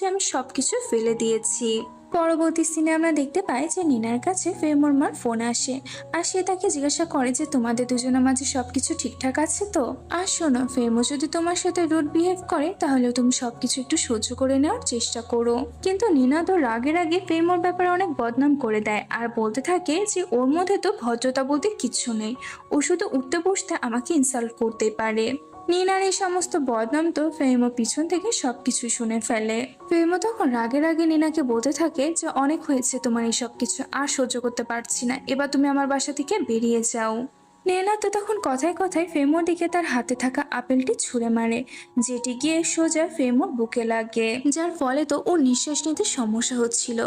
যে আমি সবকিছু ফেলে দিয়েছি। পরবর্তী সিনে আমরা দেখতে পাই যে নিনার কাছে ফেমোর মার ফোন আসে। আর সে তাকে জিজ্ঞাসা করে যে তোমাদের দুজনের মাঝে সবকিছু ঠিকঠাক আছে তো। আর শোনো, ফেমো যদি তোমার সাথে রুড বিহেভ করে তাহলে তুমি সবকিছু একটু সহ্য করে নেওয়ার চেষ্টা করো। কিন্তু নিনা তো রাগের আগে ফেমোর ব্যাপারে অনেক বদনাম করে দেয় আর বলতে থাকে যে ওর মধ্যে তো ভদ্রতা বলতে কিচ্ছু নেই, ও শুধু উঠতে বসতে আমাকে ইনসাল্ট করতে পারে। নিনার এই সমস্ত বদনাম তো ফেমো পিছন থেকে সবকিছু শুনে ফেলে। ফেমো তখন রাগে রাগে নিনাকে বলতে থাকে যে অনেক হয়েছে তোমার এই সব কিছু, আর সহ্য করতে পারছি না, এবার তুমি আমার বাসা থেকে বেরিয়ে যাও। নেনা তো তখন কথায় কথায় ফেমোর দিকে তার হাতে থাকা আপেলটি ছুঁড়ে মারে, যেটি গিয়ে সোজা ফেমোর বুকে লাগে, যার ফলে তো ওর নিঃশ্বাস নিতে সমস্যা হচ্ছিল।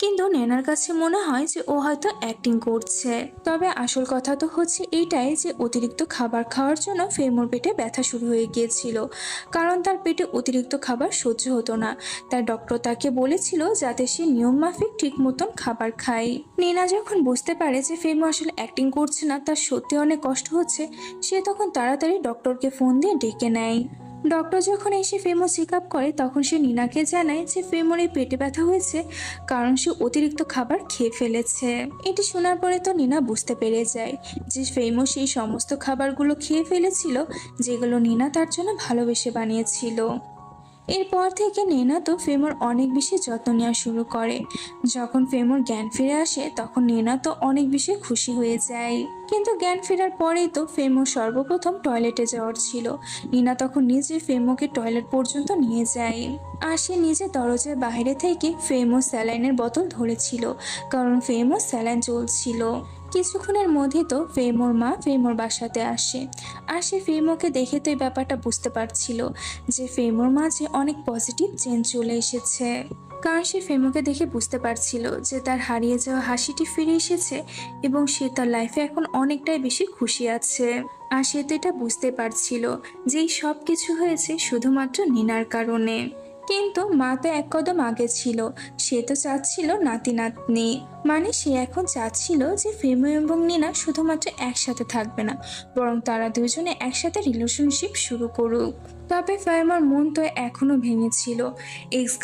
কিন্তু নেনার কাছে মনে হয় যে ও হয়তো অ্যাক্টিং করছে। তবে আসল কথা তো হচ্ছে এইটাই যে অতিরিক্ত খাবার খাওয়ার জন্য ফেমোর পেটে ব্যথা শুরু হয়ে গিয়েছিল, কারণ তার পেটে অতিরিক্ত খাবার সহ্য হতো না। তাই ডক্টর তাকে বলেছিল যাতে সে নিয়ম মাফিক ঠিক মতন খাবার খায়। নিনা যখন বুঝতে পারে যে ফেমো আসলে অ্যাক্টিং করছে না, তার সত্যি অনেক কষ্ট হচ্ছে, সে তখন তাড়াতাড়ি ডক্টরকে ফোন দিয়ে ডেকে নেয়। ডক্টর যখন এসে ফেমো চেক আপ করে তখন সে নিনাকে জানায় যে ফেমোর এই পেটে ব্যথা হয়েছে কারণ সে অতিরিক্ত খাবার খেয়ে ফেলেছে। এটি শোনার পরে তো নিনা বুঝতে পেরে যায় যে ফেমো সেই সমস্ত খাবারগুলো খেয়ে ফেলেছিল যেগুলো নিনা তার জন্য ভালোবেসে বানিয়েছিল। এরপর থেকে নেনা তো ফেমোর অনেক বেশি যত্ন নেওয়া শুরু করে। যখন ফেমোর জ্ঞান ফিরে আসে তখন নেনা তো অনেক বেশি খুশি হয়ে যায়। কিন্তু জ্ঞান ফেরার পরেই তো ফেমো সর্বপ্রথম টয়লেটে যাওয়ার ছিল। নিনা তখন নিজে ফেমোকে টয়লেট পর্যন্ত নিয়ে যায়। আর সে নিজে দরজার বাইরে থেকে ফেমো স্যালাইনের বোতল ধরেছিল, কারণ ফেমো স্যালাইন চলছিল। কিছুক্ষণের মধ্যে তো ফেমোর মা ফেমোর বাসাতে আসে। আর সে ফেমোকে দেখে তো এই ব্যাপারটা বুঝতে পারছিল যে ফেমোর মাঝে অনেক পজিটিভ চেঞ্জ চলে এসেছে, কারণ সে ফেমোকে দেখে বুঝতে পারছিল যে তার হারিয়ে যাওয়া হাসিটি ফিরে এসেছে এবং সে তার লাইফে এখন অনেকটাই বেশি খুশি আছে। আর সে তো এটা বুঝতে পারছিল যে এই সব কিছু হয়েছে শুধুমাত্র নিনার কারণে। কিন্তু মা তো এক কদম আগে ছিল, সে তো চাচ্ছিল নাতি নাতনি, মানে সে এখন চাচ্ছিল যে ফেমো এবং নিনা শুধুমাত্র একসাথে থাকবে না, বরং তারা দুজনে একসাথে রিলেশনশিপ শুরু করুক। তবে ফেমার মন তো এখনো ভেঙেছিল। এক্স